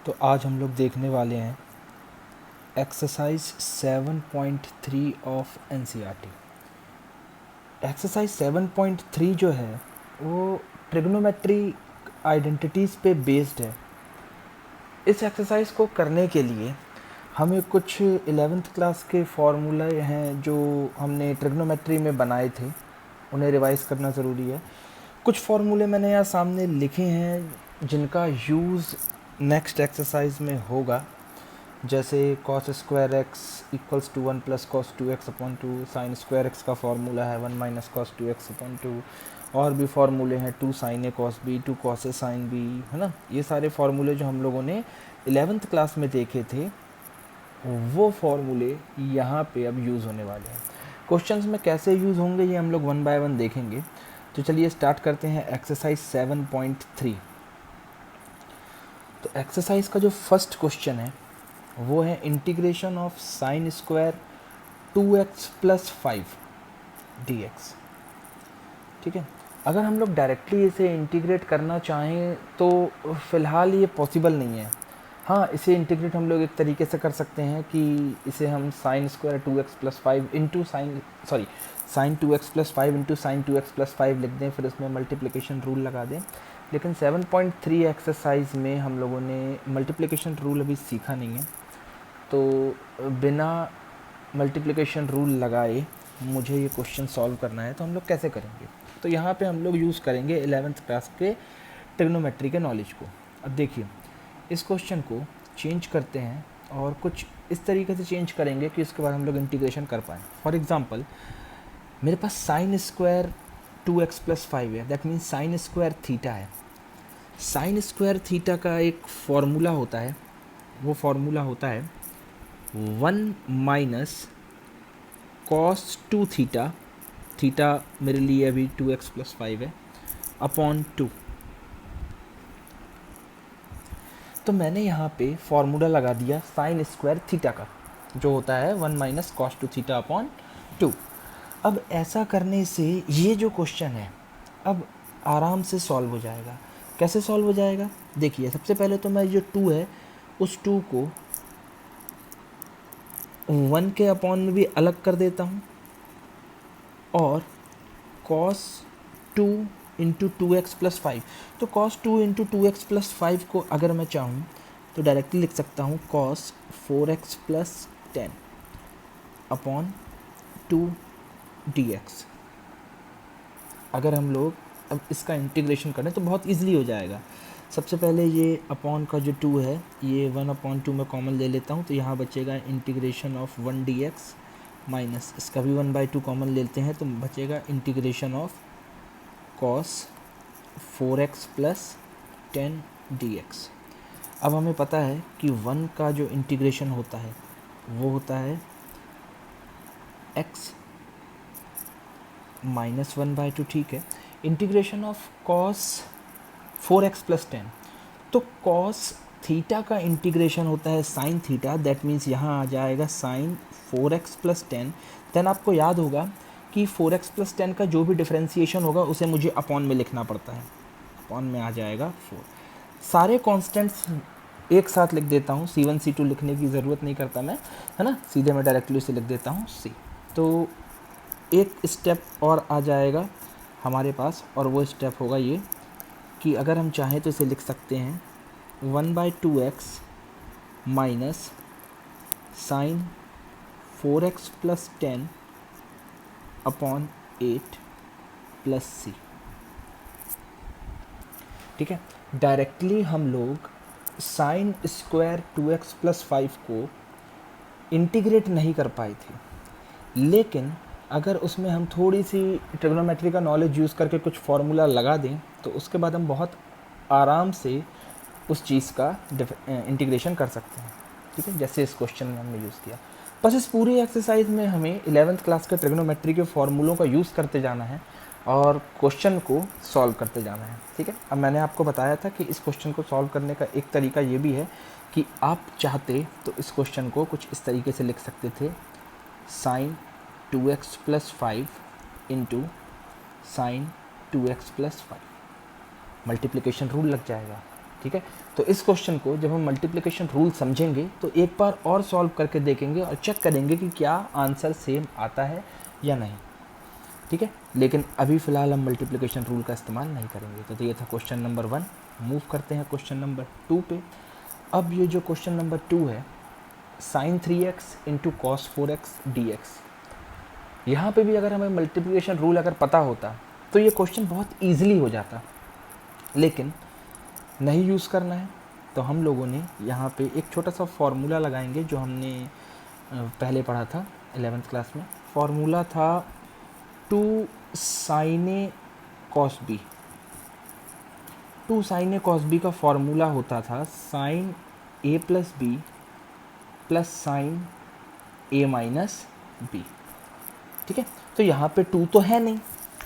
तो आज हम लोग देखने वाले हैं एक्सरसाइज 7.3 ऑफ एनसीईआरटी। एक्सरसाइज 7.3 जो है वो ट्रिग्नोमेट्री आइडेंटिटीज़ पे बेस्ड है। इस एक्सरसाइज को करने के लिए हमें कुछ 11th क्लास के फॉर्मूले हैं जो हमने ट्रिग्नोमेट्री में बनाए थे, उन्हें रिवाइज करना ज़रूरी है। कुछ फार्मूले मैंने यहाँ सामने लिखे हैं जिनका यूज़ नेक्स्ट एक्सरसाइज में होगा, जैसे cos square x equals to 1 plus cos 2x upon 2, sine square x का फार्मूला है 1 माइनस कॉस 2x अपॉन 2, और भी फार्मूले हैं 2 sign A cos B, 2 cos A sine B, है ना। ये सारे फार्मूले जो हम लोगों ने 11th क्लास में देखे थे वो फार्मूले यहाँ पे अब यूज़ होने वाले हैं। क्वेश्चंस में कैसे यूज़ होंगे ये हम लोग 1 बाय 1 देखेंगे। तो चलिए स्टार्ट करते हैं एक्सरसाइज 7.3। तो एक्सरसाइज का जो फर्स्ट क्वेश्चन है वो है integration of sine square 2x plus 5 dx। ठीक है, अगर हम लोग डायरेक्टली इसे इंटीग्रेट करना चाहें तो फ़िलहाल ये पॉसिबल नहीं है। हाँ, इसे इंटीग्रेट हम लोग एक तरीके से कर सकते हैं कि इसे हम sine square 2x plus 5 into sine 2x plus 5 into sine 2x plus 5 लिख दें, फिर इसमें मल्टीप्लिकेशन रूल लगा दें। लेकिन 7.3 एक्सरसाइज में हम लोगों ने मल्टीप्लिकेशन रूल अभी सीखा नहीं है, तो बिना मल्टीप्लिकेशन रूल लगाए मुझे ये क्वेश्चन सॉल्व करना है, तो हम लोग कैसे करेंगे। तो यहाँ पे हम लोग यूज़ करेंगे 11th क्लास के ट्रिग्नोमेट्री के नॉलेज को। अब देखिए, इस क्वेश्चन को चेंज करते हैं और कुछ इस तरीके से चेंज करेंगे कि उसके बाद हम लोग इंटीग्रेशन कर पाएँ। फॉर एग्ज़ाम्पल, मेरे पास साइन स्क्वायर 2x प्लस 5 है, that means sine square theta है। साइन स्क्वायर थीटा का एक फॉर्मूला होता है, वो फॉर्मूला होता है 1 माइनस कॉस 2 थीटा, थीटा मेरे लिए अभी 2x प्लस 5 है, अपॉन 2। तो मैंने यहाँ पे फॉर्मूला लगा दिया साइन स्क्वायर थीटा का, जो होता है 1 माइनस कॉस 2 थीटा अपॉन 2। अब ऐसा करने से ये जो क्वेश्चन है अब आराम से सॉल्व हो जाएगा। कैसे सॉल्व हो जाएगा, देखिए, सबसे पहले तो मैं जो 2 है उस 2 को 1 के अपॉन में भी अलग कर देता हूँ, और cos 2 इंटू 2x प्लस 5, तो cos 2 इंटू 2x प्लस 5 को अगर मैं चाहूँ तो डायरेक्टली लिख सकता हूँ cos 4x plus 10 upon 2 dx। अगर हम लोग अब इसका इंटीग्रेशन करें तो बहुत ईजिली हो जाएगा। सबसे पहले ये अपॉन का जो 2 है ये 1 अपॉन 2 में कॉमन ले लेता हूँ, तो यहाँ बचेगा इंटीग्रेशन ऑफ 1 dx, माइनस इसका भी 1/2 कॉमन लेते हैं तो बचेगा integration of cos 4x plus 10 dx। अब हमें पता है कि 1 का जो इंटीग्रेशन होता है वो होता है x माइनस 1/2। ठीक है, integration of cos 4x plus 10, तो cos थीटा का इंटीग्रेशन होता है साइन थीटा, दैट मीन्स यहाँ आ जाएगा साइन 4x प्लस 10। देन आपको याद होगा कि 4x प्लस 10 का जो भी डिफ्रेंसिएशन होगा उसे मुझे अपॉन में लिखना पड़ता है, अपॉन में आ जाएगा 4। सारे कॉन्स्टेंट्स एक साथ लिख देता हूँ, C1 C2 लिखने की ज़रूरत नहीं करता मैं, है ना, सीधे मैं डायरेक्टली उसे लिख देता हूँ C। तो एक स्टेप और आ जाएगा हमारे पास, और वो स्टेप होगा ये कि अगर हम चाहें तो इसे लिख सकते हैं 1/2x minus sine 4x plus 10 upon 8 plus C। ठीक है, डायरेक्टली हम लोग साइन स्क्वायर 2x प्लस 5 को इंटीग्रेट नहीं कर पाए थे, लेकिन अगर उसमें हम थोड़ी सी ट्रिग्नोमेट्री का नॉलेज यूज़ करके कुछ फार्मूला लगा दें तो उसके बाद हम बहुत आराम से उस चीज़ का इंटीग्रेशन कर सकते हैं। ठीक है, जैसे इस क्वेश्चन में हमने यूज़ किया। बस इस पूरी एक्सरसाइज में हमें 11th क्लास के ट्रिग्नोमेट्री के फार्मूलों का यूज़ करते जाना है और क्वेश्चन को सॉल्व करते जाना है। ठीक है, अब मैंने आपको बताया था कि इस क्वेश्चन को सॉल्व करने का एक तरीका ये भी है कि आप चाहते तो इस क्वेश्चन को कुछ इस तरीके से लिख सकते थे, sine 2x plus 5 into sine 2x plus 5, multiplication rule लग जाएगा। ठीक है। तो इस क्वेश्चन को जब हम मल्टीप्लिकेशन रूल समझेंगे तो एक बार और सॉल्व करके देखेंगे और चेक करेंगे कि क्या आंसर सेम आता है या नहीं, ठीक है। लेकिन अभी फ़िलहाल हम मल्टीप्लिकेशन रूल का इस्तेमाल नहीं करेंगे। तो ये था क्वेश्चन नंबर 1। मूव करते हैं क्वेश्चन नंबर 2 पे। अब ये जो क्वेश्चन नंबर 2 है, sin 3x into cos 4x dx, यहाँ पे भी अगर हमें मल्टीप्लिकेशन रूल अगर पता होता तो ये क्वेश्चन बहुत ईजिली हो जाता, लेकिन नहीं यूज़ करना है तो हम लोगों ने यहाँ पे एक छोटा सा फार्मूला लगाएंगे जो हमने पहले पढ़ा था 11th क्लास में। फार्मूला था 2 sin a cos b। 2 sin a cos b का फार्मूला होता था sin a plus B plus sine a minus B, ठीक है। तो यहाँ पे 2 तो है नहीं,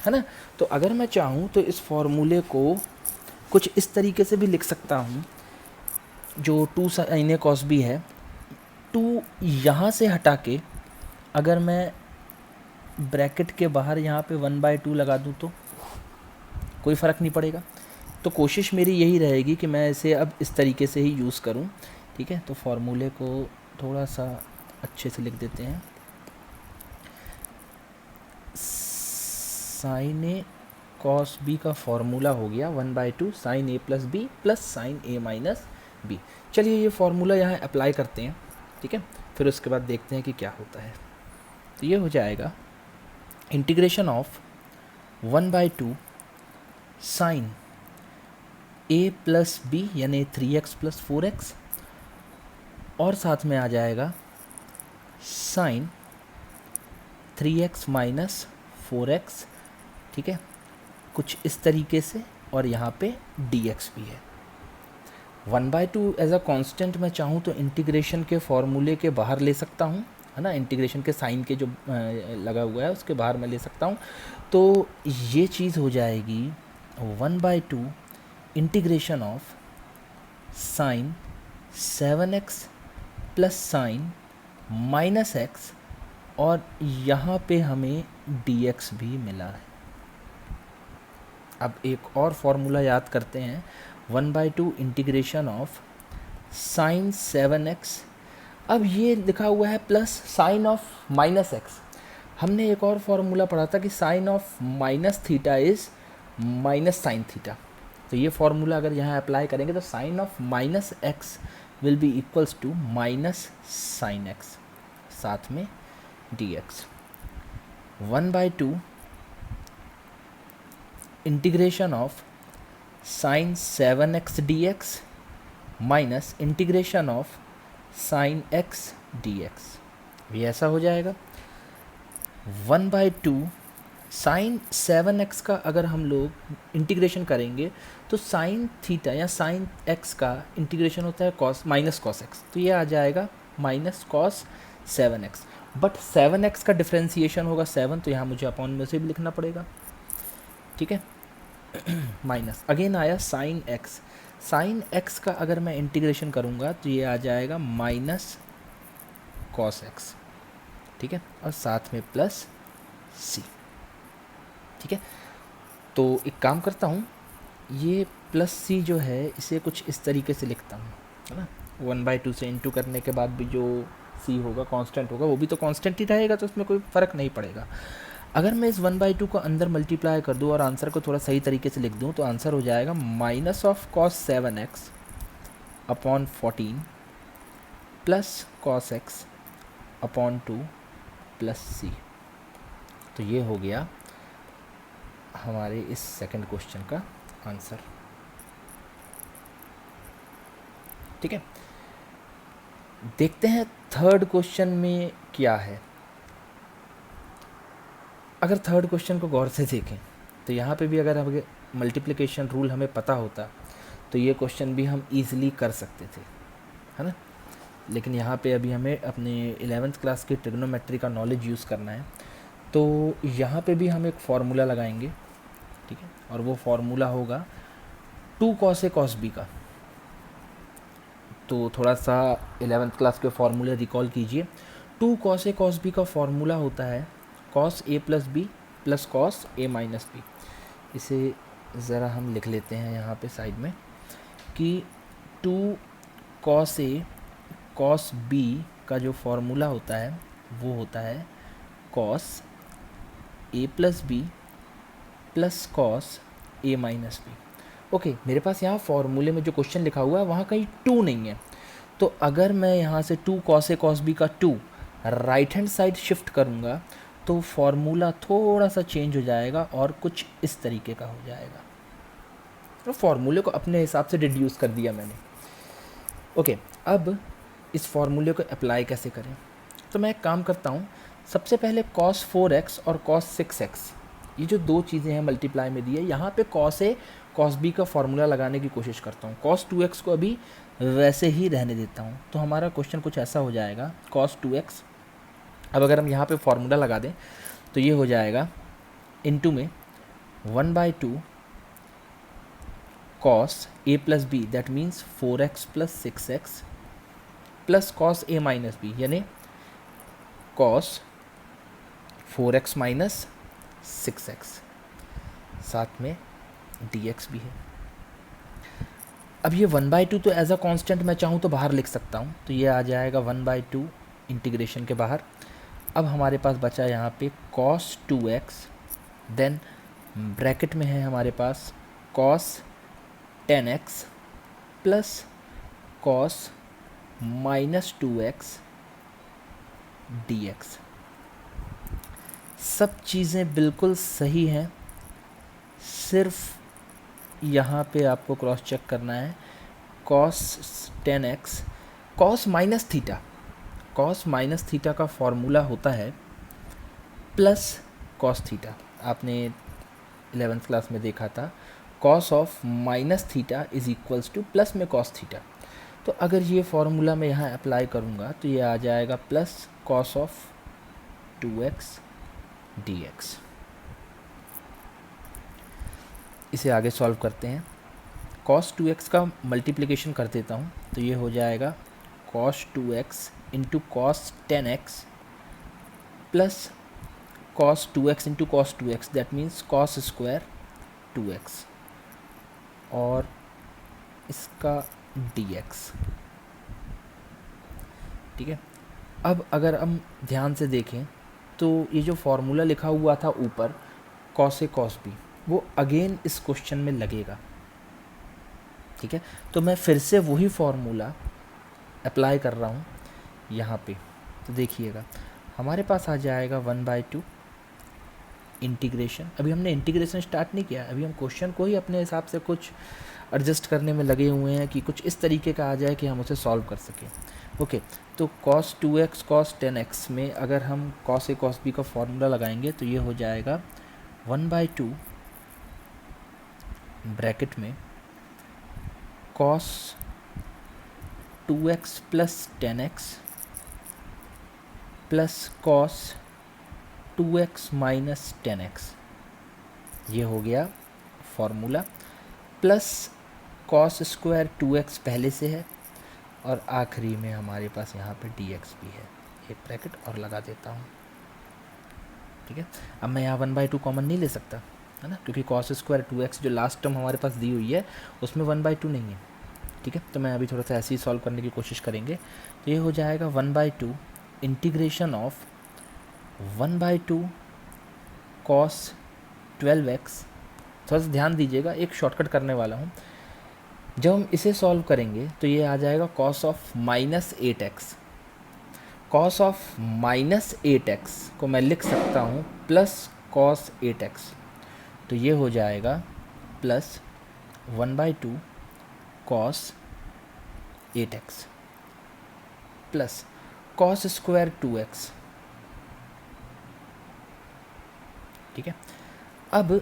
है ना। तो अगर मैं चाहूँ तो इस फॉर्मूले को कुछ इस तरीके से भी लिख सकता हूँ, जो 2 sin a cos b है, 2 यहाँ से हटा के अगर मैं ब्रैकेट के बाहर यहाँ पे 1/2 लगा दूँ तो कोई फ़र्क नहीं पड़ेगा। तो कोशिश मेरी यही रहेगी कि मैं इसे अब इस तरीके से ही यूज़ करूँ, ठीक है। तो फॉर्मूले को थोड़ा सा अच्छे से लिख देते हैं। साइन ए कॉस बी का फॉर्मूला हो गया 1/2 sine A plus B plus sign A minus B. चलिए ये फॉर्मूला यहाँ अप्लाई करते हैं, ठीक है। फिर उसके बाद देखते हैं कि क्या होता है। तो ये हो जाएगा integration of 1/2 sine A plus B यानी 3x प्लस 4x, और साथ में आ जाएगा साइन 3x माइनस 4x, ठीक है, कुछ इस तरीके से। और यहाँ पे dx भी है। 1/2 एज अ कांस्टेंट मैं चाहूँ तो इंटीग्रेशन के फॉर्मूले के बाहर ले सकता हूँ, है ना। इंटीग्रेशन के साइन के जो लगा हुआ है उसके बाहर मैं ले सकता हूँ। तो ये चीज़ हो जाएगी 1/2 integration of sine 7x plus sign minus x, और यहाँ पे हमें dx भी मिला है। अब एक और फॉर्मूला याद करते हैं, 1/2 इंटीग्रेशन ऑफ साइन 7x। अब ये लिखा हुआ है plus sine of minus x। हमने एक और फॉर्मूला पढ़ा था कि sine of minus theta is minus sine theta. तो ये फॉर्मूला अगर यहाँ अप्लाई करेंगे तो sine of minus x will be equals to minus sine x, साथ में dx। 1/2 integration of sine 7x dx minus integration of sine x dx, ये ऐसा हो जाएगा। 1/2 साइन 7x का अगर हम लोग इंटीग्रेशन करेंगे तो साइन थीटा या साइन x का इंटीग्रेशन होता है कॉस माइनस कॉस x, तो ये आ जाएगा minus cos 7x। But 7x का डिफ्रेंसिएशन होगा 7, तो यहाँ मुझे अपॉन में से भी लिखना पड़ेगा, ठीक है। माइनस अगेन आया साइन x। साइन x का अगर मैं इंटीग्रेशन करूँगा तो ये आ जाएगा माइनस कॉस x, ठीक है, और साथ में प्लस c, ठीक है। तो एक काम करता हूँ, ये प्लस c जो है इसे कुछ इस तरीके से लिखता हूँ, है ना। 1/2 से इंटू करने के बाद भी जो c होगा कांस्टेंट होगा, वो भी तो कांस्टेंट ही रहेगा, तो उसमें कोई फ़र्क नहीं पड़ेगा। अगर मैं इस 1/2 को अंदर मल्टीप्लाई कर दूँ और आंसर को थोड़ा सही तरीके से लिख दूँ तो आंसर हो जाएगा minus of cos 7x upon 14 plus cos x upon 2 plus c। तो ये हो गया हमारे इस सेकंड क्वेश्चन का आंसर, ठीक है। देखते हैं थर्ड क्वेश्चन में क्या है। अगर थर्ड क्वेश्चन को गौर से देखें तो यहाँ पे भी अगर हमें मल्टीप्लिकेशन रूल हमें पता होता तो ये क्वेश्चन भी हम इजीली कर सकते थे, है ना। लेकिन यहाँ पे अभी हमें अपने 11th क्लास की ट्रिग्नोमेट्री का नॉलेज यूज़ करना है। तो यहाँ पे भी हम एक फार्मूला लगाएंगे, ठीक है, और वो फार्मूला होगा 2 cos a cos b का। तो थोड़ा सा 11th क्लास के फार्मूले रिकॉल कीजिए। 2 cos a cos b का फार्मूला होता है cos a plus B plus cos a minus B. इसे ज़रा हम लिख लेते हैं यहाँ पे साइड में। कि 2 cos A cos B का जो फॉर्मूला होता है वो होता है cos A plus B plus cos A minus B. Okay, मेरे पास यहाँ फॉर्मूले में जो क्वेश्चन लिखा हुआ है वहाँ कहीं 2 नहीं है, तो अगर मैं यहाँ से 2 cos A cos B का 2 राइट हैंड साइड शिफ्ट करूँगा तो फॉर्मूला थोड़ा सा चेंज हो जाएगा और कुछ इस तरीके का हो जाएगा। तो फॉर्मूले को अपने हिसाब से डिड्यूस कर दिया मैंने। ओके, अब इस फॉर्मूले को अप्लाई कैसे करें? तो मैं एक काम करता हूँ, सबसे पहले cos 4x और cos 6x, ये जो दो चीज़ें हैं मल्टीप्लाई में दी है, यहाँ पे cos A cos B का फॉर्मूला लगाने की कोशिश करता हूँ। cos 2x को अभी वैसे ही रहने देता हूँ, तो हमारा क्वेश्चन कुछ ऐसा हो जाएगा cos 2x। अब अगर हम यहाँ पे फॉर्मूला लगा दें तो ये हो जाएगा इनटू में 1/2 cos A plus B, that means 4x plus 6x plus cos A minus B, यानी cos 4x माइनस 6x, साथ में dx भी है। अब ये 1/2 तो एज अ कांस्टेंट मैं चाहूँ तो बाहर लिख सकता हूँ, तो ये आ जाएगा 1/2 इंटीग्रेशन के बाहर। अब हमारे पास बचा यहाँ पे cos 2x, देन ब्रैकेट में है हमारे पास cos 10x plus cos minus 2x dx। सब चीज़ें बिल्कुल सही हैं, सिर्फ यहाँ पे आपको क्रॉस चेक करना है। cos 10x cos minus theta का फॉर्मूला होता है प्लस cos थीटा। आपने 11th क्लास में देखा था, cos of minus theta is equals two plus में cos थीटा। तो अगर ये फॉर्मूला मैं यहाँ अप्लाई करूँगा तो ये आ जाएगा plus cos of 2x dx। इसे आगे सॉल्व करते हैं। cos 2x का मल्टीप्लिकेशन कर देता हूँ, तो ये हो जाएगा cos 2x into cos 10x plus cos 2x into cos 2x, that means cos square 2x और इसका dx। ठीक है, अब अगर हम ध्यान से देखें तो ये जो फॉर्मूला लिखा हुआ था ऊपर cos A cos B, वो अगेन इस क्वेश्चन में लगेगा। ठीक है, तो मैं फिर से वही फॉर्मूला अप्लाई कर रहा हूँ यहाँ पे, तो देखिएगा हमारे पास आ जाएगा 1/2 इंटीग्रेशन। अभी हमने इंटीग्रेशन स्टार्ट नहीं किया, अभी हम क्वेश्चन को ही अपने हिसाब से कुछ एडजस्ट करने में लगे हुए हैं कि कुछ इस तरीके का आ जाए कि हम उसे सॉल्व कर सकें। ओके, तो cos 2x cos 10x में अगर हम cos A cos B का फॉर्मूला लगाएंगे तो ये हो जाएगा 1/2 ब्रैकेट में cos 2x plus 10x plus cos 2x minus 10x, ये हो गया formula, plus cos square 2x पहले से है और आखिरी में हमारे पास यहाँ पे dx भी है। एक ब्रैकेट और लगा देता हूँ। ठीक है, अब मैं यहाँ 1/2 कॉमन नहीं ले सकता है ना, क्योंकि cos स्क्वायर 2x जो लास्ट टर्म हमारे पास दी हुई है उसमें 1/2 नहीं है। ठीक है, तो मैं अभी थोड़ा सा ऐसे ही सॉल्व करने की कोशिश करेंगे। तो ये हो जाएगा 1/2 इंटीग्रेशन ऑफ 1/2 cos 12x। थोड़ा सा ध्यान दीजिएगा, एक शॉर्टकट करने वाला हूँ। जब हम इसे सॉल्व करेंगे तो ये आ जाएगा cos of minus 8x। cos of minus 8x को मैं लिख सकता हूँ प्लस cos 8x, तो ये हो जाएगा plus 1/2 cos 8x plus cos square 2x। ठीक है, अब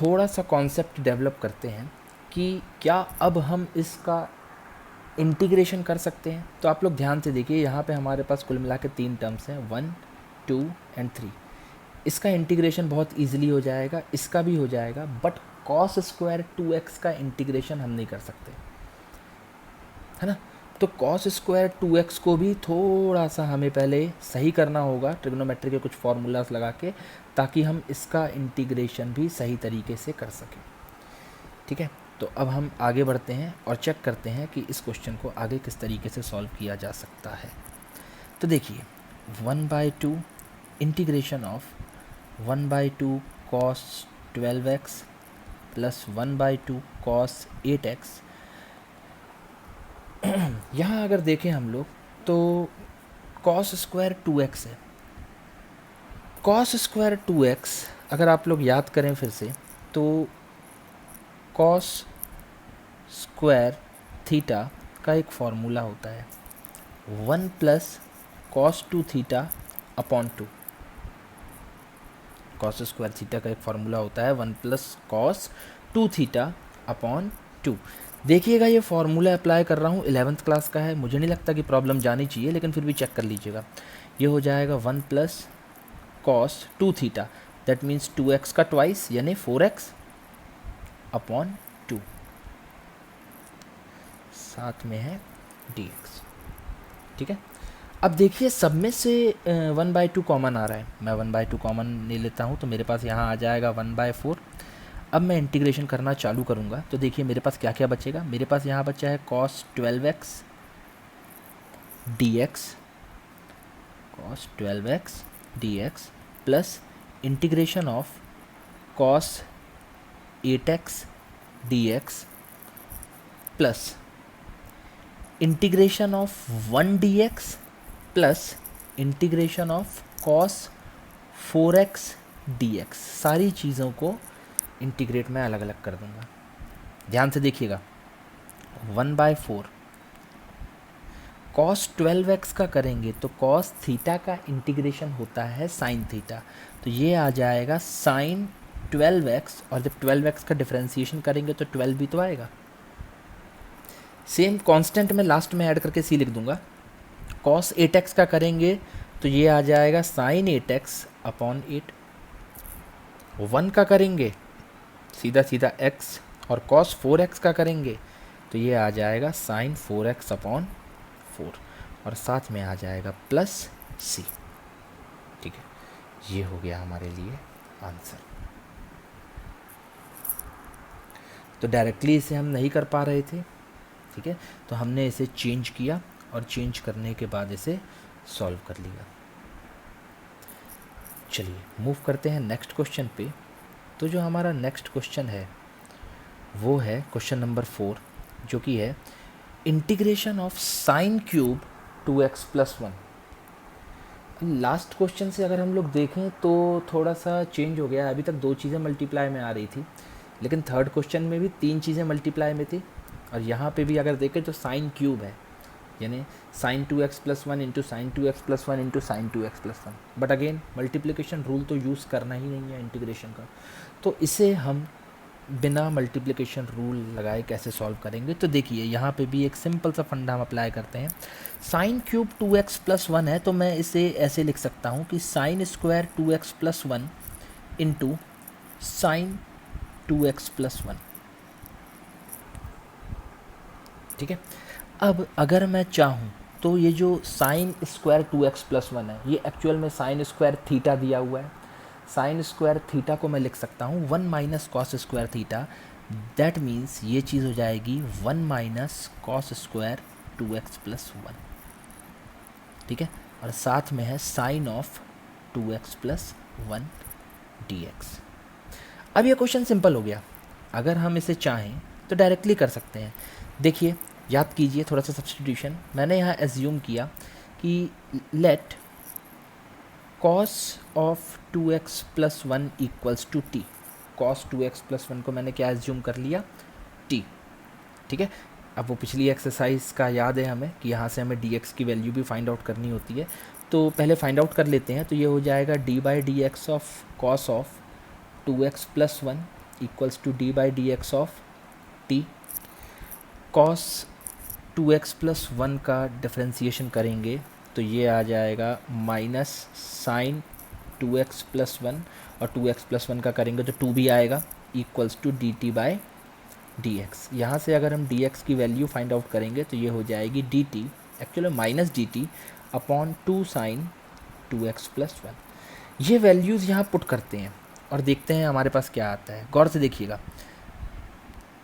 थोड़ा सा कॉन्सेप्ट डेवलप करते हैं कि क्या अब हम इसका इंटीग्रेशन कर सकते हैं। तो आप लोग ध्यान से देखिए, यहाँ पे हमारे पास कुल मिला के 3 टर्म्स हैं, 1 2 एंड 3। इसका इंटीग्रेशन बहुत इजीली हो जाएगा, इसका भी हो जाएगा, बट cos स्क्वायर 2x का इंटीग्रेशन हम नहीं कर सकते, है ना। तो cos स्क्वायर 2x को भी थोड़ा सा हमें पहले सही करना होगा ट्रिग्नोमेट्री के कुछ फार्मूलाज लगा के, ताकि हम इसका इंटीग्रेशन भी सही तरीके से कर सकें। ठीक है, तो अब हम आगे बढ़ते हैं और चेक करते हैं कि इस क्वेश्चन को आगे किस तरीके से सॉल्व किया जा सकता है। तो देखिए 1/2 integration of 1/2 cos 12x plus 1/2 cos 8x। यहाँ अगर देखें हम लोग तो cos स्क्वायर 2x है। cos स्क्वायर 2x अगर आप लोग याद करें फिर से तो cos स्क्वायर थीटा का एक फॉर्मूला होता है 1 plus cos 2 theta upon 2। cos square theta का एक फॉर्मूला होता है 1 प्लस cos 2 थीटा अपॉन 2। देखिएगा ये फॉर्मूला अप्लाई कर रहा हूँ, 11th क्लास का है, मुझे नहीं लगता कि प्रॉब्लम जानी चाहिए, लेकिन फिर भी चेक कर लीजिएगा। ये हो जाएगा 1 plus cos 2 theta, that means 2x का ट्वाइस यानी 4x अपॉन 2, साथ में है dx। ठीक है, अब देखिए सब में से 1/2 कॉमन आ रहा है, मैं 1/2 कॉमन ले लेता हूँ तो मेरे पास यहाँ आ जाएगा 1/4। अब मैं इंटीग्रेशन करना चालू करूँगा तो देखिए मेरे पास क्या क्या बचेगा। मेरे पास यहाँ बचा है cos 12x dx, cos 12x dx plus integration of cos 8x dx plus integration of 1 dx plus integration of cos 4x dx। सारी चीज़ों को इंटीग्रेट मैं अलग अलग कर दूंगा। ध्यान से देखिएगा 1/4 cos 12x का करेंगे तो cos थीटा का इंटीग्रेशन होता है sin थीटा, तो ये आ जाएगा sin 12x, और जब 12x का डिफरेंशिएशन करेंगे तो 12 भी तो आएगा। सेम कांस्टेंट में लास्ट में ऐड करके c लिख दूंगा। cos 8x का करेंगे तो ये आ जाएगा sin 8x अपॉन 8। 1 का करेंगे सीधा सीधा x, और cos 4x का करेंगे तो ये आ जाएगा sin 4x अपॉन 4, और साथ में आ जाएगा प्लस c। ठीक है, ये हो गया हमारे लिए आंसर। तो डायरेक्टली इसे हम नहीं कर पा रहे थे, ठीक है, तो हमने इसे चेंज किया और चेंज करने के बाद इसे सॉल्व कर लिया। चलिए मूव करते हैं नेक्स्ट क्वेश्चन पे। तो जो हमारा नेक्स्ट क्वेश्चन है वो है क्वेश्चन नंबर 4, जो कि है integration of sine cube 2x plus 1। Last question से अगर हम लोग देखें तो थोड़ा सा चेंज हो गया। अभी तक 2 चीज़ें मल्टीप्लाई में आ रही थी, लेकिन थर्ड क्वेश्चन में भी 3 चीज़ें मल्टीप्लाई में थी, और यहाँ पे भी अगर देखें तो साइन क्यूब है, यानी sine 2x plus 1 into sine 2x plus 1 into sine 2x plus 1। But again multiplication rule तो यूज़ करना ही नहीं है इंटीग्रेशन का, तो इसे हम बिना मल्टीप्लिकेशन रूल लगाए कैसे सॉल्व करेंगे। तो देखिए यहाँ पे भी एक सिंपल सा फंडा हम अप्लाई करते हैं। साइन क्यूब 2x प्लस 1 है, तो मैं इसे ऐसे लिख सकता हूँ कि sine square 2x plus 1 into sine 2x plus 1। ठीक है, अब अगर मैं चाहूँ तो ये जो साइन स्क्वायर 2x प्लस 1 है, ये एक्चुअल में साइन स्क्वायर थीटा दिया हुआ है। साइन स्क्वायर थीटा को मैं लिख सकता हूँ 1 minus cos square theta, that means ये चीज़ हो जाएगी 1 minus cos square 2x plus 1। ठीक है, और साथ में है sign of 2x plus 1 dx। अब ये क्वेश्चन सिंपल हो गया, अगर हम इसे चाहें तो डायरेक्टली कर सकते हैं। देखिए याद कीजिए थोड़ा सा सब्स्टिट्यूशन, मैंने यहाँ एज्यूम किया कि let cos of 2x plus 1 equals to t। cos 2x plus 1 को मैंने क्या एज्यूम कर लिया, t। ठीक है, अब वो पिछली एक्सरसाइज का याद है हमें कि यहाँ से हमें dx की वैल्यू भी फाइंड आउट करनी होती है, तो पहले फाइंड आउट कर लेते हैं। तो ये हो जाएगा d by d x of cos of 2x plus 1 equals to d by d x of t। cos 2x plus 1 का डिफ्रेंसीशन करेंगे तो ये आ जाएगा माइनस साइन 2x प्लस 1, और 2x प्लस 1 का करेंगे तो 2 भी आएगा, equals to d t by d x. यहाँ से अगर हम डी एक्स की वैल्यू फाइंड आउट करेंगे तो ये हो जाएगी d t, actually minus d t upon 2 sine 2x plus 1। ये वैल्यूज़ यहाँ पुट करते हैं और देखते हैं हमारे पास क्या आता है। गौर से देखिएगा,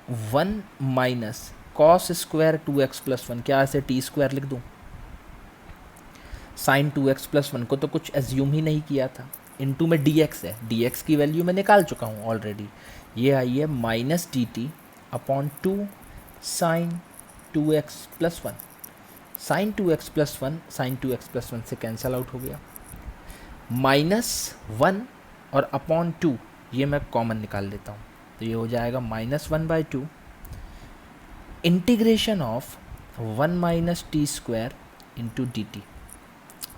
1 minus cos square 2x plus 1, क्या ऐसे टी स्क्वायर लिख दूँ? साइन 2x प्लस 1 को तो कुछ एज्यूम ही नहीं किया था, इनटू में dx है, dx की वैल्यू मैं निकाल चुका हूँ ऑलरेडी, ये आई है minus d t upon 2 sine 2x plus 1। Sine 2x plus 1 sine 2x plus 1 से कैंसल आउट हो गया, -1 और अपॉन 2 ये मैं कॉमन निकाल लेता हूँ, तो ये हो जाएगा -1/2 integration of 1 minus t square into D T.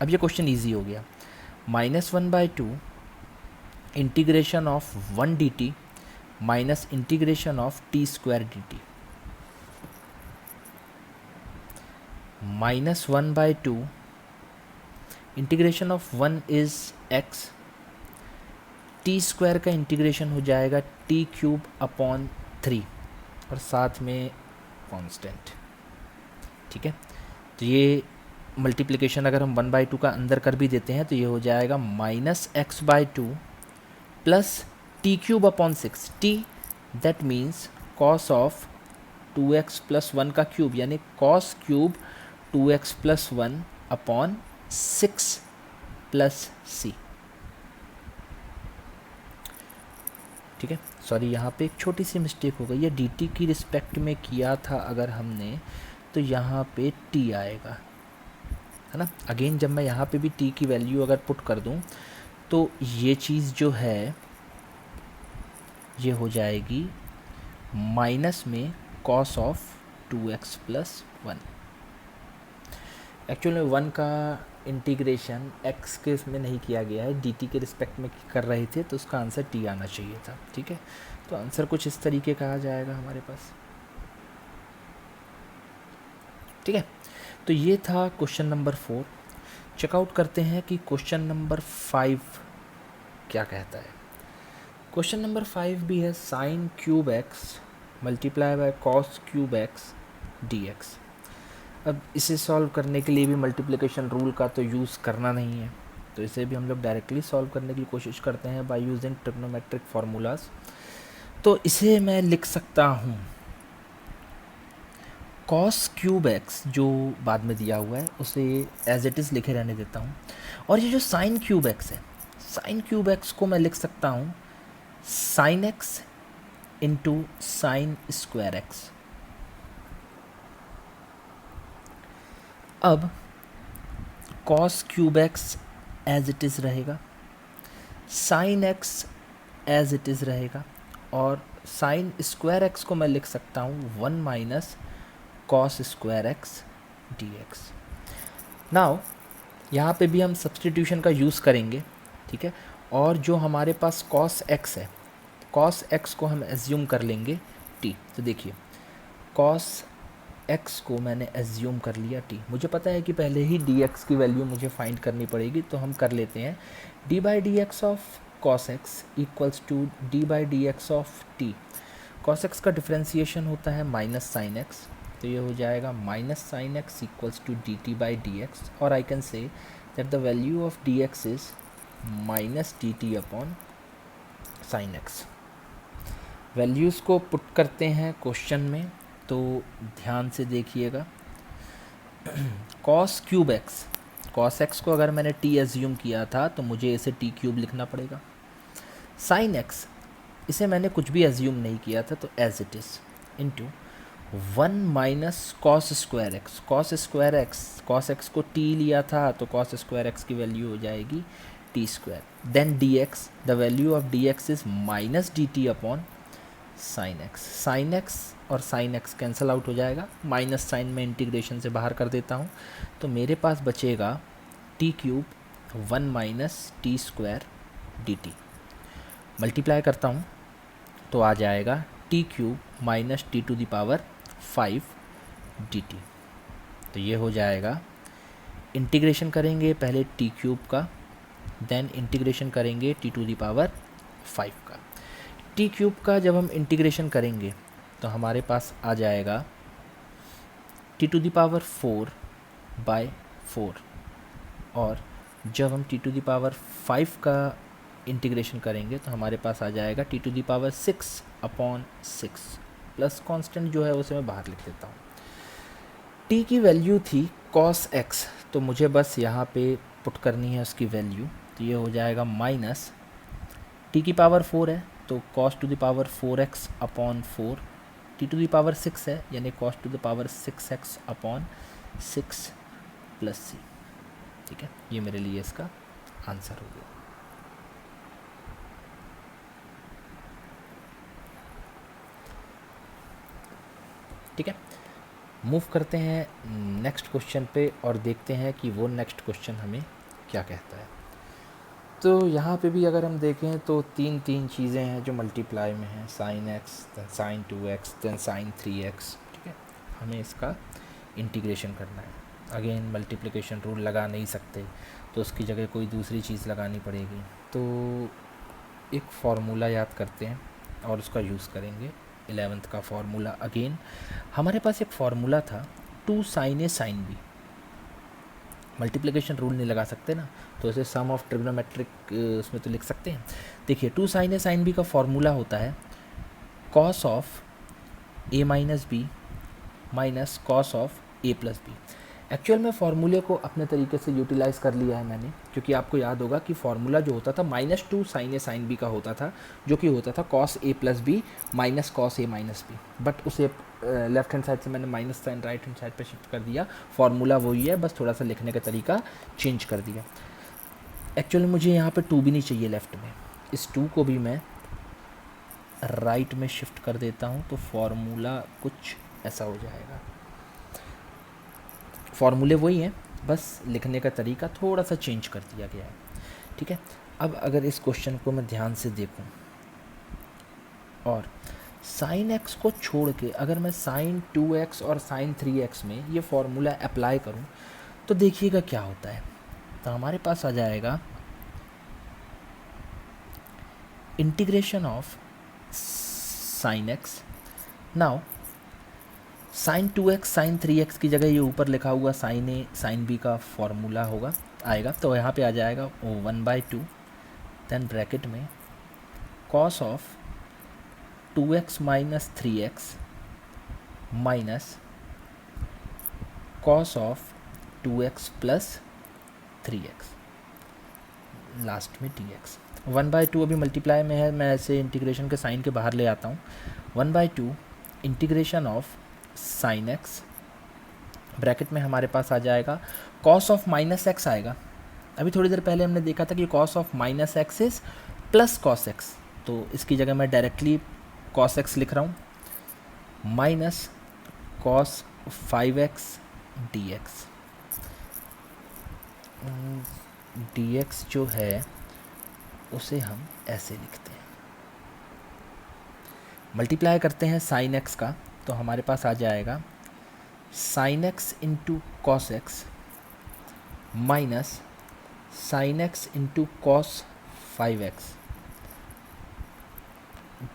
अब ये क्वेश्चन ईजी हो गया, -1/2 integration of 1 D T minus integration of T square D T. -1/2 integration of 1 is x, T square का इंटीग्रेशन हो जाएगा टी क्यूब अपॉन 3 और साथ में कांस्टेंट। ठीक है, तो ये मल्टीप्लिकेशन अगर हम 1/2 का अंदर कर भी देते हैं तो ये हो जाएगा -x/2 plus T cube upon 6, T that means cos of 2x plus 1 का क्यूब, यानी cos cube 2x plus 1 upon 6 plus c। ठीक है, सॉरी यहाँ पे एक छोटी सी मिस्टेक हो गई है, dt की रिस्पेक्ट में किया था अगर हमने तो यहाँ पे t आएगा, है ना। अगेन जब मैं यहाँ पे भी t की वैल्यू अगर पुट कर दूँ तो ये चीज़ जो है ये हो जाएगी माइनस में cos of 2x plus 1। Actually में 1 का इंटीग्रेशन x के इसमें नहीं किया गया है, dt के रिस्पेक्ट में कर रहे थे तो उसका आंसर t आना चाहिए था। ठीक है, तो आंसर कुछ इस तरीके का आ जाएगा हमारे पास। ठीक है, तो ये था क्वेश्चन नंबर 4। चेकआउट करते हैं कि क्वेश्चन नंबर 5 क्या कहता है। क्वेश्चन नंबर 5 भी है sine cube x multiply by cos cube x dx। अब इसे सॉल्व करने के लिए भी मल्टीप्लिकेशन रूल का तो यूज़ करना नहीं है, तो इसे भी हम लोग डायरेक्टली सॉल्व करने की कोशिश करते हैं बाय यूजिंग ट्रिग्नोमेट्रिक फार्मूलाज। तो इसे मैं लिख सकता हूँ कॉस क्यूब x, जो बाद में दिया हुआ है उसे एज इट इज़ लिखे रहने देता हूँ, और ये जो साइन क्यूब x है, साइन क्यूब x को मैं लिख सकता हूँ sine x into sine square x। अब cos cube x as it is रहेगा, sine x as it is रहेगा, और साइन स्क्वायर x को मैं लिख सकता हूँ 1 minus cos square x dx। Now यहाँ पे भी हम सब्सटीट्यूशन का यूज़ करेंगे। ठीक है, और जो हमारे पास कॉस x है, कॉस x को हम एज्यूम कर लेंगे t। तो देखिए कॉस x को मैंने एज्यूम कर लिया t, मुझे पता है कि पहले ही dx की वैल्यू मुझे फाइंड करनी पड़ेगी, तो हम कर लेते हैं d/dx of cos x equals to d/dx of t। Cos x का डिफ्रेंसिएशन होता है माइनस साइन x, तो ये हो जाएगा minus sine x equals to dt/dx, और I can say that the value of dx is minus dt upon sine x। Values को put करते हैं क्वेश्चन में, तो ध्यान से देखिएगा। Cos cube x, cos x को अगर मैंने t एज्यूम किया था तो मुझे इसे t क्यूब लिखना पड़ेगा। साइन x, इसे मैंने कुछ भी एज्यूम नहीं किया था तो as it is, into 1 minus cos square x। Cos square x, cos x को t लिया था तो कॉस स्क्वायर x की वैल्यू हो जाएगी t square, then dx, the value of dx is minus dt upon sine x। Sine x और sine x cancel out हो जाएगा, माइनस साइन में इंटीग्रेशन से बाहर कर देता हूँ, तो मेरे पास बचेगा t cube 1 minus t square dt। Multiply करता हूँ तो आ जाएगा t cube minus t to the power 5 dt। तो ये हो जाएगा, इंटीग्रेशन करेंगे पहले t क्यूब का, देन इंटीग्रेशन करेंगे t टू द पावर 5 का। t क्यूब का जब हम इंटीग्रेशन करेंगे तो हमारे पास आ जाएगा t टू द पावर 4/4, और जब हम t टू द पावर 5 का इंटीग्रेशन करेंगे तो हमारे पास आ जाएगा t to the power 6/6। Plus constant जो है उसे मैं बाहर लिख देता हूँ। t की वैल्यू थी cos x, तो मुझे बस यहाँ पे पुट करनी है उसकी वैल्यू, तो ये हो जाएगा माइनस t की पावर 4 है तो cos to the power 4x upon 4, t to the power 6 है यानी cos to the power 6x upon 6 plus c। ठीक है, ये मेरे लिए इसका आंसर हो गया। ठीक है, मूव करते हैं नेक्स्ट क्वेश्चन पे और देखते हैं कि वो नेक्स्ट क्वेश्चन हमें क्या कहता है। तो यहाँ पे भी अगर हम देखें तो तीन चीज़ें हैं जो मल्टीप्लाई में हैं, sine x, then sine 2x, then sine 3x। ठीक है, हमें इसका इंटीग्रेशन करना है। अगेन मल्टीप्लिकेशन रूल लगा नहीं सकते तो उसकी जगह कोई दूसरी चीज़ लगानी पड़ेगी। तो एक फार्मूला याद करते हैं और उसका यूज़ करेंगे। 11th का फार्मूला, अगेन हमारे पास एक फार्मूला था 2 sin a sin b। Multiplication rule नहीं लगा सकते ना, तो इसे सम ऑफ ट्रिग्नोमेट्रिक उसमें तो लिख सकते हैं। देखिए 2 sin a sin b का फार्मूला होता है cos of a minus b minus cos of a plus b. Actual में फार्मूले को अपने तरीके से यूटिलाइज़ कर लिया है मैंने, क्योंकि आपको याद होगा कि फार्मूला जो होता था -2 sin a sin b का होता था, जो कि होता था cos a plus b minus cos a minus b, but उसे लेफ्ट हैंड साइड से मैंने minus sine right hand side पे शिफ्ट कर दिया। फार्मूला वही है, बस थोड़ा सा लिखने का तरीका चेंज कर दिया। एक्चुअली मुझे यहाँ पे 2 भी नहीं चाहिए लेफ्ट में, इस 2 को भी मैं राइट में शिफ्ट कर देता हूँ, तो फार्मूला कुछ ऐसा हो जाएगा। फार्मूले वही हैं, बस लिखने का तरीका थोड़ा सा चेंज कर दिया गया है। ठीक है, अब अगर इस क्वेश्चन को मैं ध्यान से देखूं और साइन एक्स को छोड़ के अगर मैं साइन 2x और साइन 3x में ये फार्मूला अप्लाई करूं तो देखिएगा क्या होता है। तो हमारे पास आ जाएगा integration of sine x. Now sine 2x sine 3x की जगह ये ऊपर लिखा हुआ साइन ए साइन बी का फॉर्मूला होगा आएगा, तो यहाँ पे आ जाएगा 1/2 दैन ब्रैकेट में cos of 2x minus 3x minus cos of 2x plus 3x last में dx। 1/2 अभी मल्टीप्लाई में है, मैं ऐसे इंटीग्रेशन के साइन के बाहर ले आता हूँ। 1/2 integration of sine x, bracket में हमारे पास आ जाएगा कॉस ऑफ माइनस एक्स आएगा। अभी थोड़ी देर पहले हमने देखा था कि cos of minus x is plus cos x, तो इसकी जगह मैं डायरेक्टली कॉस एक्स लिख रहा हूँ minus cos 5x dx। dx जो है उसे हम ऐसे लिखते हैं, मल्टीप्लाई करते हैं साइन एक्स का, तो हमारे पास आ जाएगा sign x into cos x minus sign x into cos 5x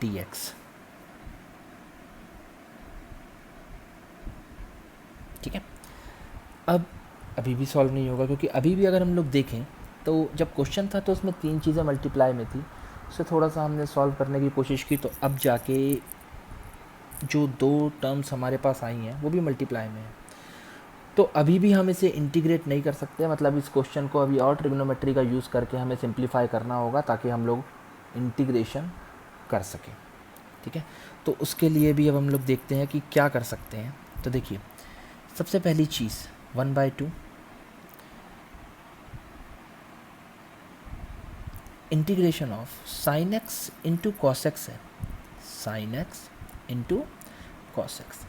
dx। ठीक है, अब अभी भी सॉल्व नहीं होगा, क्योंकि अभी भी अगर हम लोग देखें तो जब क्वेश्चन था तो उसमें 3 चीज़ें मल्टीप्लाई में थी, उसे थोड़ा सा हमने सॉल्व करने की कोशिश की, तो अब जाके जो 2 टर्म्स हमारे पास आई हैं वो भी मल्टीप्लाई में है। तो अभी भी हम इसे इंटीग्रेट नहीं कर सकते, मतलब इस क्वेश्चन को अभी और ट्रिग्नोमेट्री का यूज़ करके हमें सिंप्लीफाई करना होगा ताकि हम लोग इंटीग्रेशन कर सकें। ठीक है, तो उसके लिए भी अब हम लोग देखते हैं कि क्या कर सकते हैं। तो देखिए सबसे पहली चीज़ 1/2 integration of sine x into cos x है, sine x into cos x.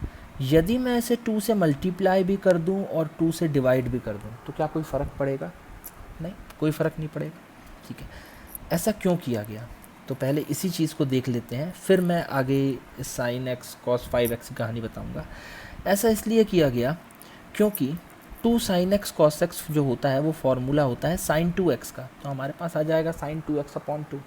यदि मैं इसे 2 से मल्टीप्लाई भी कर दूं और 2 से डिवाइड भी कर दूं तो क्या कोई फ़र्क पड़ेगा? नहीं, कोई फ़र्क नहीं पड़ेगा। ठीक है, ऐसा क्यों किया गया? तो पहले इसी चीज़ को देख लेते हैं, फिर मैं आगे साइन एक्स कॉस 5x की कहानी बताऊंगा। ऐसा इसलिए किया गया क्योंकि 2 sin x cos x जो होता है वो फार्मूला होता है sin 2x का, तो हमारे पास आ जाएगा sin 2x अपॉन 2।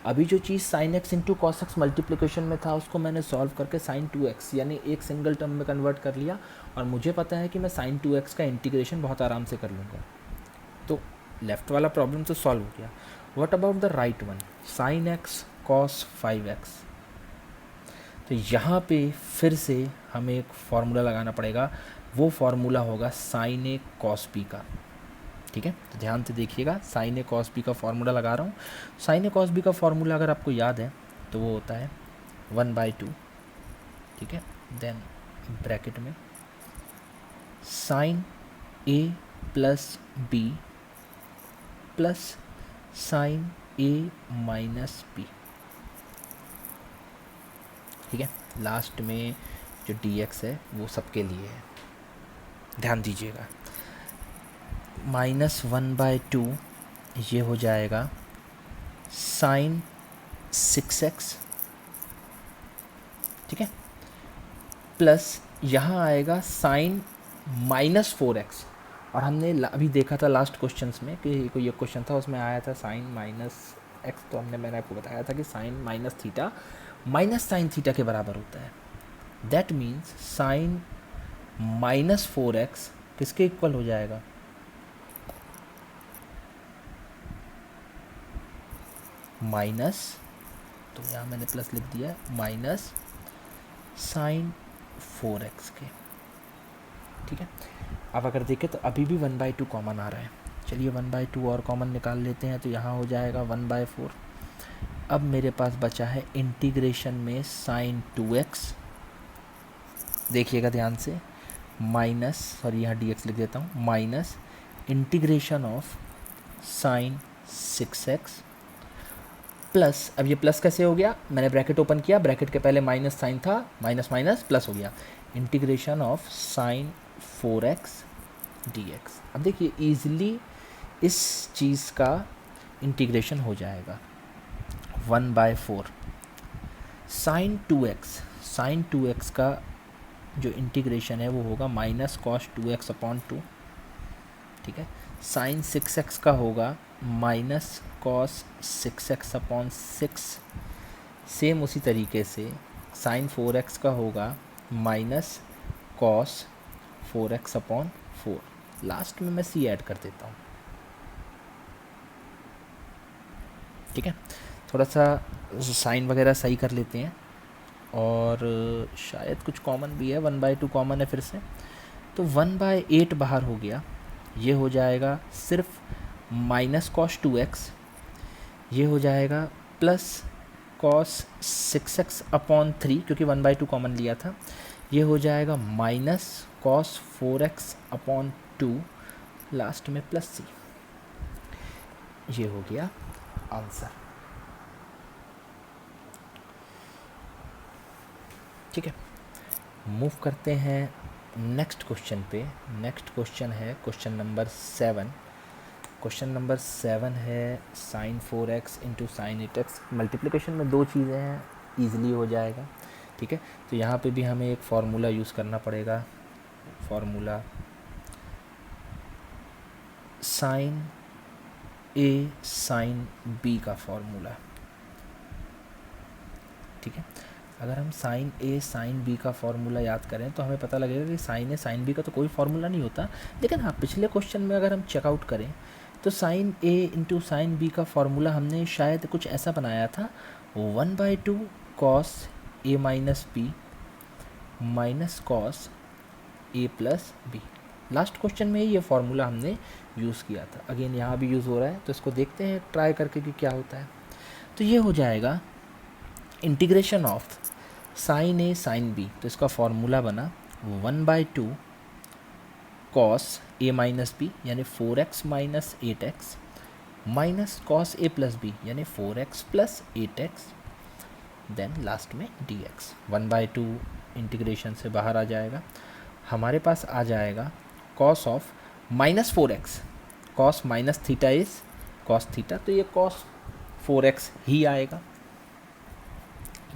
अभी जो चीज़ sin x into cos x multiplication में था उसको मैंने सॉल्व करके sin 2x यानी एक सिंगल टर्म में कन्वर्ट कर लिया, और मुझे पता है कि मैं sin 2x का इंटीग्रेशन बहुत आराम से कर लूँगा। तो लेफ़्ट वाला प्रॉब्लम तो सॉल्व हो गया। What about the right one, sin x cos 5x। तो यहाँ पे फिर से हमें एक फार्मूला लगाना पड़ेगा, वो फार्मूला होगा साइन ए कॉस बी का। ठीक है, तो ध्यान से देखिएगा, साइन ए कॉस बी का फार्मूला लगा रहा हूँ। साइन ए कॉस बी का फार्मूला अगर आपको याद है तो वो होता है 1/2, ठीक है, देन ब्रैकेट में sign A plus B plus sign A minus B. ठीक है, लास्ट में जो dx है वो सबके लिए है, ध्यान दीजिएगा। -1/2 ये हो जाएगा साइन 6x, ठीक है, प्लस यहाँ आएगा साइन -4x। और हमने अभी देखा था लास्ट क्वेश्चंस में कि कोई एक क्वेश्चन था उसमें आया था साइन -x, तो मैंने आपको बताया था कि sine minus theta minus sine theta के बराबर होता है। दैट मीन्स साइन -4x किसके इक्वल हो जाएगा, माइनस, तो यहाँ मैंने प्लस लिख दिया, माइनस साइन 4x के। ठीक है, अब अगर देखें तो अभी भी 1/2 कॉमन आ रहा है। चलिए 1/2 और कॉमन निकाल लेते हैं, तो यहाँ हो जाएगा 1/4। अब मेरे पास बचा है इंटीग्रेशन में साइन 2x, देखिएगा ध्यान से, माइनस, सॉरी यहाँ dx लिख देता हूँ, minus integration of sign 6x plus, अब ये प्लस कैसे हो गया, मैंने ब्रैकेट ओपन किया, ब्रैकेट के पहले माइनस साइन था, माइनस माइनस प्लस हो गया, integration of sign 4x dx। अब देखिए ईजिली इस चीज़ का इंटीग्रेशन हो जाएगा 1/4 साइन 2x का जो इंटीग्रेशन है वो होगा माइनस कॉस 2x/2, ठीक है। साइन 6x का होगा माइनस कॉस 6x/6, सेम उसी तरीके से साइन 4x का होगा माइनस कॉस 4x/4। लास्ट में मैं c ऐड कर देता हूँ, ठीक है। थोड़ा सा साइन वगैरह सही कर लेते हैं, और शायद कुछ कॉमन भी है, 1/2 कॉमन है फिर से, तो 1/8 बाहर हो गया, ये हो जाएगा सिर्फ माइनस कॉस 2x, ये हो जाएगा प्लस कॉस 6x/3, क्योंकि 1/2 कॉमन लिया था, ये हो जाएगा माइनस कॉस 4x/2, लास्ट में प्लस c। ये हो गया आंसर, ठीक है। मूव करते हैं नेक्स्ट क्वेश्चन पे। नेक्स्ट क्वेश्चन है क्वेश्चन नंबर 7। क्वेश्चन नंबर 7 है sign 4x into sine 8x। Multiplication में दो चीज़ें हैं, ईजिली हो जाएगा, ठीक है। तो यहाँ पे भी हमें एक फार्मूला यूज़ करना पड़ेगा, formula sign a sine b का फार्मूला, ठीक है। अगर हम साइन ए साइन बी का फार्मूला याद करें तो हमें पता लगेगा कि साइन ए साइन बी का तो कोई फार्मूला नहीं होता, लेकिन हाँ पिछले क्वेश्चन में अगर हम चेकआउट करें तो साइन ए इंटू साइन बी का फार्मूला हमने शायद कुछ ऐसा बनाया था, 1/2 cos A minus b minus cos A plus B. Last question में ये फार्मूला हमने यूज़ किया था, अगेन यहाँ भी यूज़ हो रहा है, तो इसको देखते हैं ट्राई करके कि क्या होता है। तो ये हो जाएगा integration of sine a sine b, तो इसका फार्मूला बना 1/2 कॉस ए माइनस बी यानी 4x minus 8x minus cos A plus B यानी 4x plus 8x, then last में dx। 1/2 इंटीग्रेशन से बाहर आ जाएगा, हमारे पास आ जाएगा cos of minus 4x, cos minus theta is cos theta, तो ये कॉस 4x ही आएगा,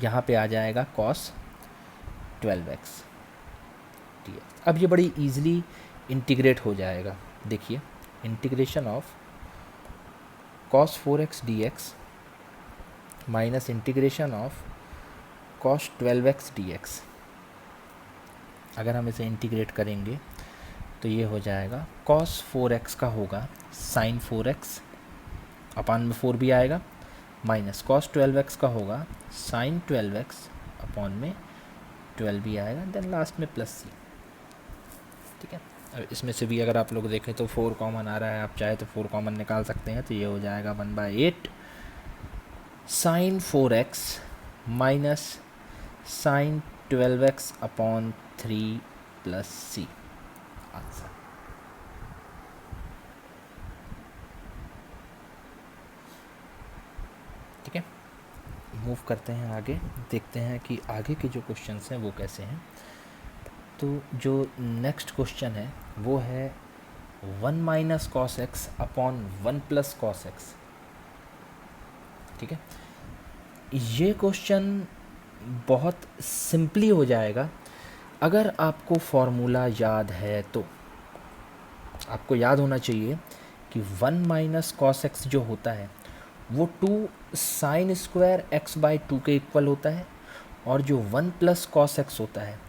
यहाँ पे आ जाएगा कॉस 12x dx। अब ये बड़ी ईजिली इंटीग्रेट हो जाएगा, देखिए integration of cos 4x dx minus integration of cos 12x dx। अगर हम इसे इंटीग्रेट करेंगे तो ये हो जाएगा कॉस 4x का होगा साइन 4x, अपान में 4 भी आएगा, माइनस कॉस 12x का होगा साइन 12x अपॉन में 12 भी आएगा, देन लास्ट में प्लस सी। ठीक है, अब इसमें से भी अगर आप लोग देखें तो 4 कॉमन आ रहा है, आप चाहे तो 4 कॉमन निकाल सकते हैं, तो ये हो जाएगा 1/8 sine 4x minus sine 12x upon 3 plus c answer. ठीक है, मूव करते हैं आगे, देखते हैं कि आगे के जो क्वेश्चंस हैं वो कैसे हैं। तो जो नेक्स्ट क्वेश्चन है वो है 1 minus cos x upon 1 plus cos x. ठीक है, ये क्वेश्चन बहुत सिंपली हो जाएगा अगर आपको फॉर्मूला याद है। तो आपको याद होना चाहिए कि 1 माइनस कॉस एक्स जो होता है वो 2 साइन स्क्वायर एक्स बाई 2 के इक्वल होता है, और जो 1 प्लस कॉस एक्स होता है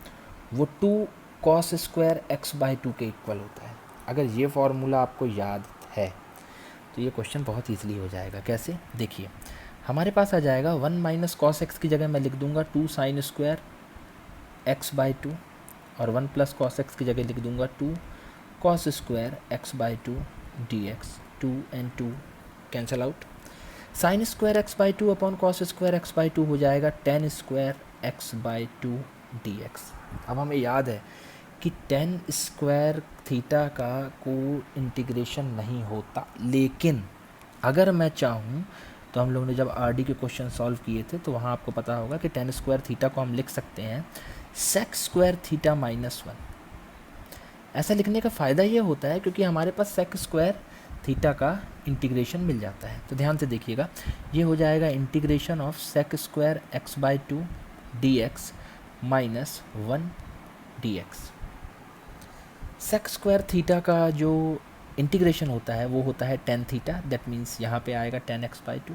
वो 2 कॉस स्क्वायर एक्स बाई 2 के इक्वल होता है। अगर ये फॉर्मूला आपको याद है तो ये क्वेश्चन बहुत ईजिली हो जाएगा। कैसे, देखिए हमारे पास आ जाएगा 1 माइनस कॉस एक्स की जगह मैं लिख दूंगा 2 साइन स्क्वायर एक्स बाई 2, और 1 प्लस कॉस एक्स की जगह लिख दूंगा 2 cos square x by 2 D x. 2 and 2 cancel out, sign square x by 2 upon cos square x by 2 हो जाएगा ten square x by 2 D x. अब हमें याद है कि टेन स्क्वायर थीटा का कोई इंटीग्रेशन नहीं होता, लेकिन अगर मैं चाहूँ तो हम लोगों ने जब आर डी के क्वेश्चन सॉल्व किए थे तो वहाँ आपको पता होगा कि टेन स्क्वायर थीटा को हम लिख सकते हैं सेक स्क्वायर थीटा माइनस 1। ऐसा लिखने का फ़ायदा ये होता है क्योंकि हमारे पास सेक स्क्वायर थीटा का इंटीग्रेशन मिल जाता है। तो ध्यान से देखिएगा, ये हो जाएगा integration of sec square x by 2 D x minus 1 d x. Sec square theta का जो इंटीग्रेशन होता है वो होता है टेन थीटा, दैट मीन्स यहाँ पे आएगा ten x by 2।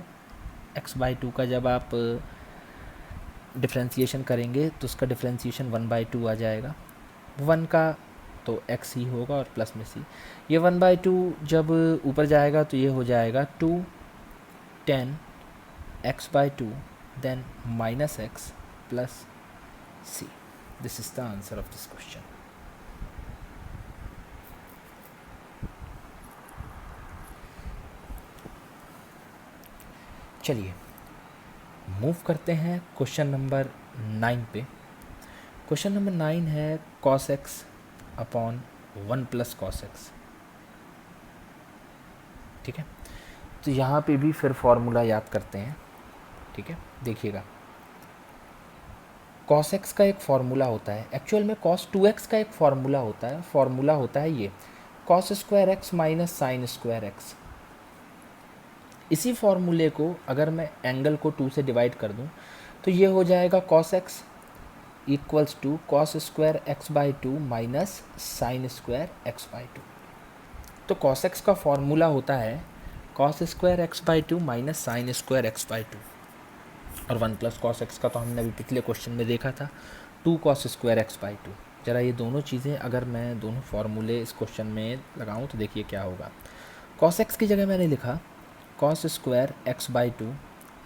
X by 2 का जब आप डिफ्रेंशिएशन करेंगे तो उसका डिफ्रेंशिएशन 1/2 आ जाएगा, 1 का तो x ही होगा और प्लस में c। ये 1/2 जब ऊपर जाएगा तो ये हो जाएगा 2 10 x by 2 then minus x plus c। This is the answer of this question. चलिए मूव करते हैं क्वेश्चन नंबर 9 पे। क्वेश्चन नंबर 9 है cos x upon 1 plus cos x. ठीक है, तो यहाँ पे भी फिर फॉर्मूला याद करते हैं। ठीक है, देखिएगा cos x का एक फॉर्मूला होता है, एक्चुअल में cos 2x का एक फॉर्मूला होता है। फॉर्मूला होता है ये cos square x minus sine square x. इसी फॉर्मूले को अगर मैं एंगल को 2 से डिवाइड कर दूं तो ये हो जाएगा cos x equals to cos square x by 2 minus sine square x by 2। तो cos x का फॉर्मूला होता है cos square x by 2 minus sine square x by 2, और 1 प्लस cos x का तो हमने अभी पिछले क्वेश्चन में देखा था 2 cos स्क्वायर एक्स बाई 2। ज़रा ये दोनों चीज़ें अगर मैं दोनों फार्मूले इस क्वेश्चन में लगाऊं तो देखिए क्या होगा। cos x की जगह मैंने लिखा cos square x by 2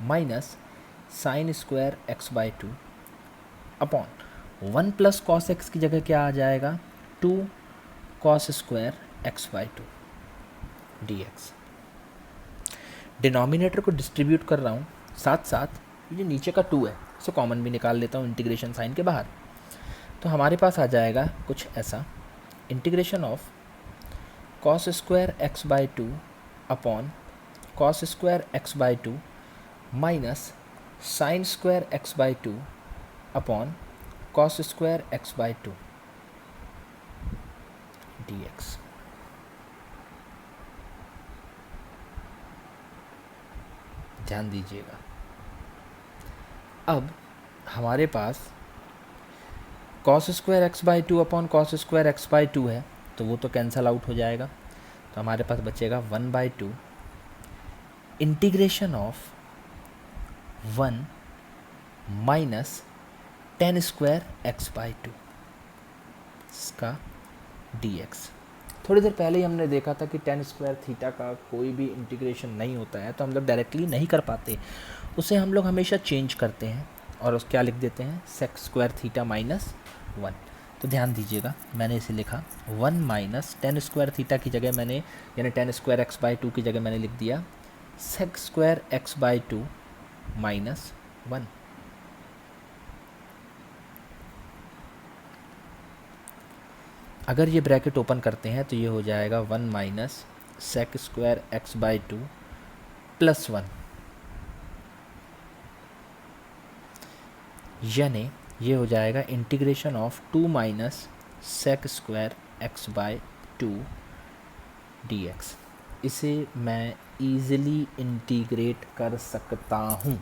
minus sine square x by 2 upon 1 plus cos x की जगह क्या आ जाएगा 2 cos square x by 2 D x. Denominator को डिस्ट्रीब्यूट कर रहा हूँ, साथ साथ ये जो नीचे का 2 है इसे कॉमन भी निकाल लेता हूँ इंटीग्रेशन साइन के बाहर। तो हमारे पास आ जाएगा कुछ ऐसा, integration of cos square x by 2 upon cos square x by 2 minus sine square x by 2 upon cos square x by 2 D x. ध्यान दीजिएगा, अब हमारे पास cos square x by 2 upon cos square x by 2 है तो वो तो cancel out हो जाएगा। तो हमारे पास बचेगा 1/2 integration of 1 minus ten square x by 2 इसका डी एक्स। थोड़ी देर पहले ही हमने देखा था कि टेन स्क्वायर थीटा का कोई भी इंटीग्रेशन नहीं होता है, तो हम लोग डायरेक्टली नहीं कर पाते, उसे हम लोग हमेशा चेंज करते हैं। और उस क्या लिख देते हैं सेक स्क्वायर थीटा माइनस 1। तो ध्यान दीजिएगा, मैंने इसे लिखा 1 माइनस टेन स्क्वायर थीटा की जगह मैंने, यानी tan square x by two की जगह मैंने लिख दिया sec square x by two माइनस 1। अगर ये ब्रैकेट ओपन करते हैं तो ये हो जाएगा 1 minus sec square x by two plus 1, यानी ये हो जाएगा integration of 2 minus sec square x by two d x. इसे मैं ईज़िली इंटीग्रेट कर सकता हूँ।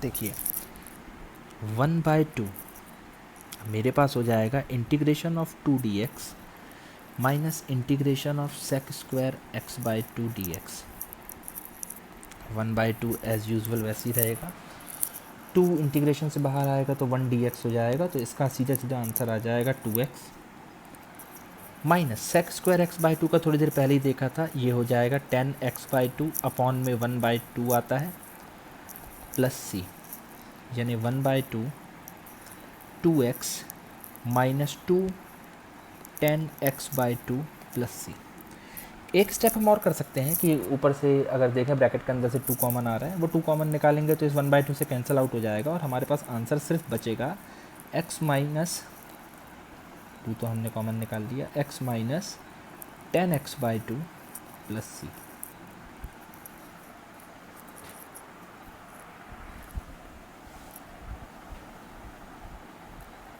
देखिए 1 बाई टू मेरे पास हो जाएगा integration of 2 D x minus integration of sec square x by two d x. 1 by two as usual वैसे ही रहेगा, 2 इंटीग्रेशन से बाहर आएगा तो 1 डी एक्स हो जाएगा, तो इसका सीधा सीधा आंसर आ जाएगा 2x minus sec square x by two का थोड़ी देर पहले ही देखा था, ये हो जाएगा 10x बाई टू अपॉन में 1 बाई टू आता है प्लस c, यानी 1 by to 2x minus 2 10x by two plus c। एक स्टेप हम और कर सकते हैं कि ऊपर से अगर देखें ब्रैकेट के अंदर से 2 कॉमन आ रहा है, वो 2 कॉमन निकालेंगे तो इस 1 बाई टू से कैंसिल आउट हो जाएगा और हमारे पास आंसर सिर्फ बचेगा x माइनस 2 तो हमने कॉमन निकाल दिया, x minus 10x by two plus c।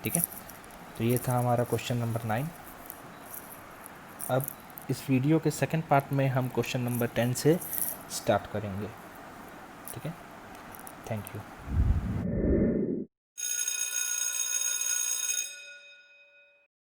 ठीक है, तो ये था हमारा क्वेश्चन नंबर 9। अब इस वीडियो के सेकंड पार्ट में हम क्वेश्चन नंबर 10 से स्टार्ट करेंगे। ठीक है, थैंक यू।